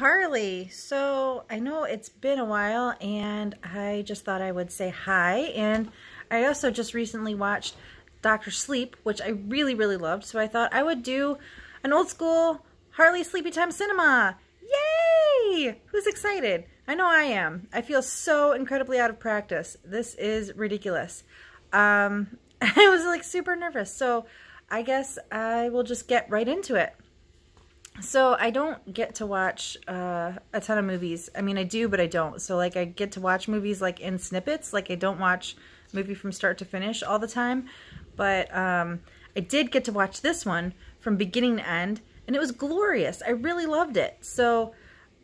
Harley. So I know it's been a while and I just thought I would say hi. And I also just recently watched Dr. Sleep, which I really, really loved. So I thought I would do an old school Harley Sleepytime cinema. Yay! Who's excited? I know I am. I feel so incredibly out of practice. This is ridiculous. I was like super nervous. So I guess I will just get right into it. So I don't get to watch a ton of movies. I mean, I do, but I don't. So like I get to watch movies like in snippets. Like I don't watch a movie from start to finish all the time. But I did get to watch this one from beginning to end. And it was glorious. I really loved it. So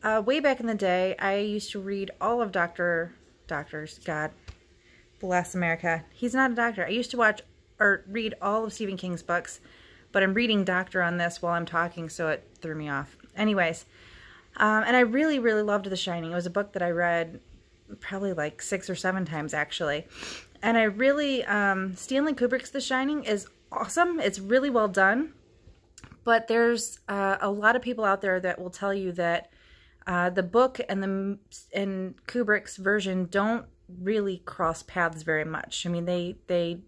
way back in the day, I used to read all of Doctors. God bless America. He's not a doctor. I used to watch or read all of Stephen King's books. But I'm reading Doctor on this while I'm talking, so it threw me off. Anyways, and I really, really loved The Shining. It was a book that I read probably like 6 or 7 times, actually. And I really, Stanley Kubrick's The Shining is awesome. It's really well done. But there's a lot of people out there that will tell you that the book and Kubrick's version don't really cross paths very much. I mean, they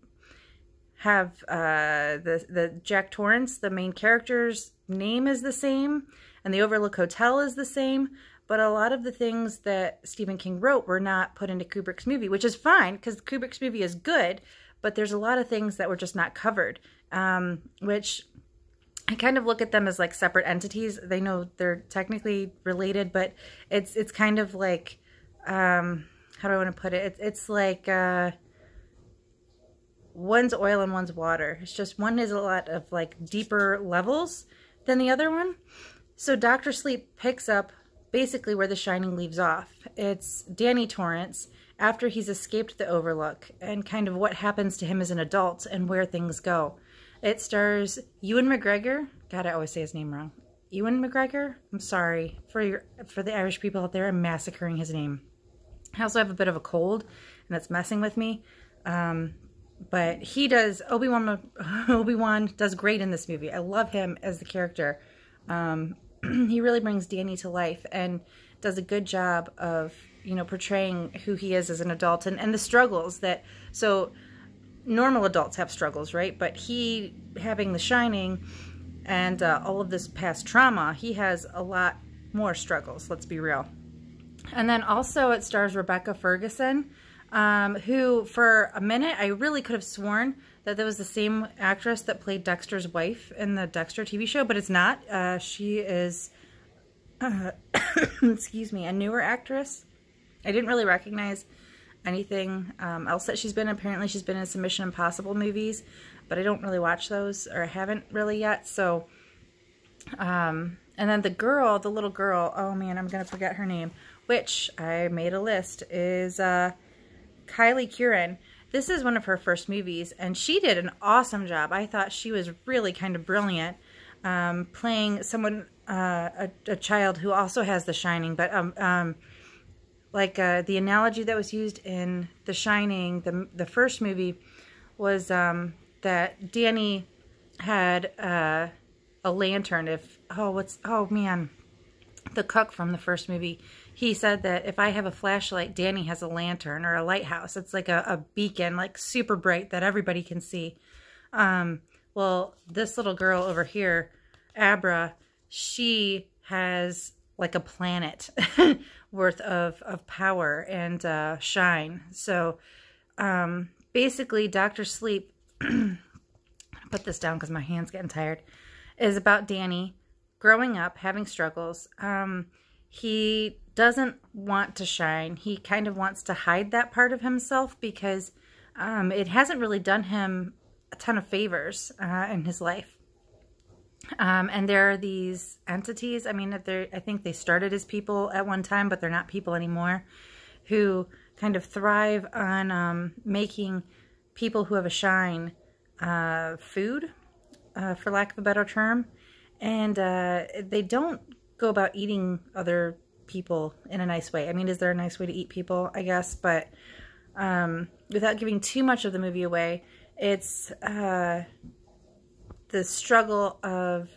have the Jack Torrance, the main character's name is the same, and the Overlook Hotel is the same, but a lot of the things that Stephen King wrote were not put into Kubrick's movie, which is fine, because Kubrick's movie is good, but there's a lot of things that were just not covered, which I kind of look at them as like separate entities. They know they're technically related, but it's kind of like, how do I want to put it? It's like, one's oil and one's water. It's just one is a lot of like deeper levels than the other one. So Dr. Sleep picks up basically where The Shining leaves off. It's Danny Torrance after he's escaped the Overlook and kind of what happens to him as an adult and where things go. It stars Ewan McGregor. God, I always say his name wrong. Ewan McGregor? I'm sorry. For the Irish people out there, I'm massacring his name. I also have a bit of a cold and that's messing with me. But he does, Obi-Wan does great in this movie. I love him as the character. He really brings Danny to life and does a good job of, you know, portraying who he is as an adult and the struggles that, so normal adults have struggles, right? But he, having The Shining and all of this past trauma, he has a lot more struggles, let's be real. And then also it stars Rebecca Ferguson, who for a minute I really could have sworn that that was the same actress that played Dexter's wife in the Dexter TV show, but it's not. She is, excuse me, a newer actress. I didn't really recognize anything else that she's been. Apparently she's been in some Mission Impossible movies, but I don't really watch those, or I haven't really yet. So, and then the little girl, oh man, I'm going to forget her name, which I made a list, is Kylie Curran. This is one of her first movies, and she did an awesome job. I thought she was really kind of brilliant, playing someone, a child who also has The Shining, but like the analogy that was used in The Shining, the first movie, was that Danny had a lantern. Oh man, the cook from the first movie, he said that if I have a flashlight, Danny has a lantern or a lighthouse. It's like a beacon, like super bright that everybody can see. Well, this little girl over here, Abra, she has like a planet worth of power and shine. So basically Dr. Sleep, put this down because my hand's getting tired, is about Danny growing up, having struggles. He doesn't want to shine. He kind of wants to hide that part of himself because it hasn't really done him a ton of favors in his life. And there are these entities, I mean, I think they started as people at one time, but they're not people anymore, who kind of thrive on making people who have a shine food, for lack of a better term. And they don't go about eating other people in a nice way. I mean, is there a nice way to eat people? I guess, but without giving too much of the movie away, it's the struggle of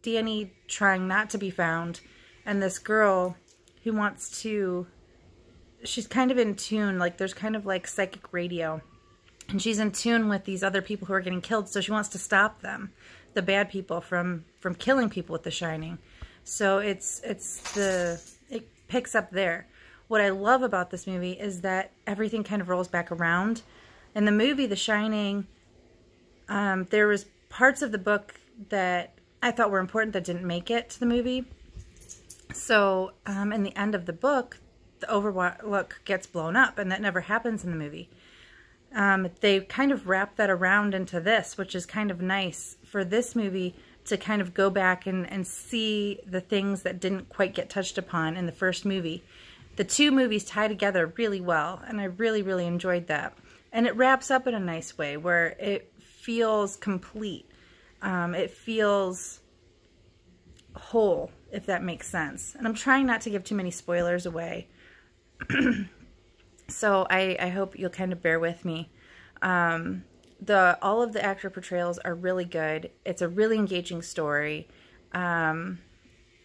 Danny trying not to be found and this girl who wants to, she's kind of in tune, like there's kind of like psychic radio, and she's in tune with these other people who are getting killed, so she wants to stop them, the bad people, from killing people with the Shining. So it picks up there. What I love about this movie is that everything kind of rolls back around. In the movie The Shining, there was parts of the book that I thought were important that didn't make it to the movie. So in the end of the book, the Overlook gets blown up, and that never happens in the movie. They kind of wrap that around into this, which is kind of nice for this movie to kind of go back and see the things that didn't quite get touched upon in the first movie. The two movies tie together really well, and I really, really enjoyed that. And it wraps up in a nice way where it feels complete. It feels whole, if that makes sense. And I'm trying not to give too many spoilers away. So I hope you'll kind of bear with me. All of the actor portrayals are really good. It's a really engaging story.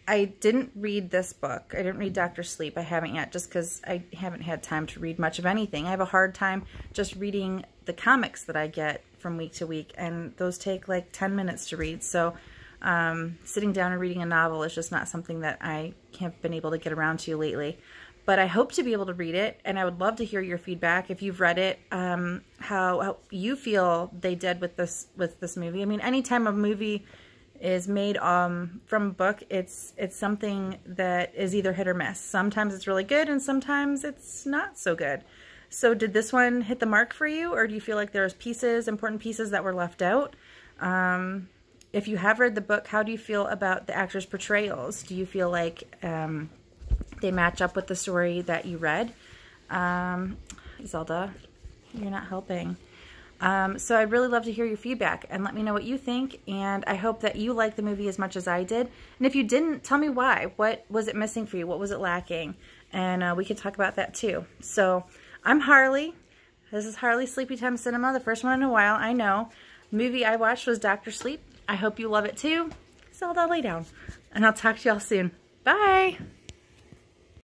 I didn't read this book. I didn't read Dr. Sleep. I haven't yet, just because I haven't had time to read much of anything. I have a hard time just reading the comics that I get from week to week, and those take like 10 minutes to read. So sitting down and reading a novel is just not something that I have been able to get around to lately. But I hope to be able to read it, and I would love to hear your feedback if you've read it, how you feel they did with this movie. I mean, anytime a movie is made from a book, it's something that is either hit or miss. Sometimes it's really good, and sometimes it's not so good. So did this one hit the mark for you, or do you feel like there's important pieces that were left out? If you have read the book, how do you feel about the actors' portrayals? Do you feel like they match up with the story that you read? Zelda, you're not helping. So I'd really love to hear your feedback and let me know what you think, and I hope that you like the movie as much as I did. And if you didn't, tell me why. What was it missing for you? What was it lacking? And we can talk about that too. So I'm Harley. This is Harley Sleepytime Cinema, the first one in a while, I know. The movie I watched was Dr. Sleep. I hope you love it too. Zelda, lay down. And I'll talk to y'all soon. Bye!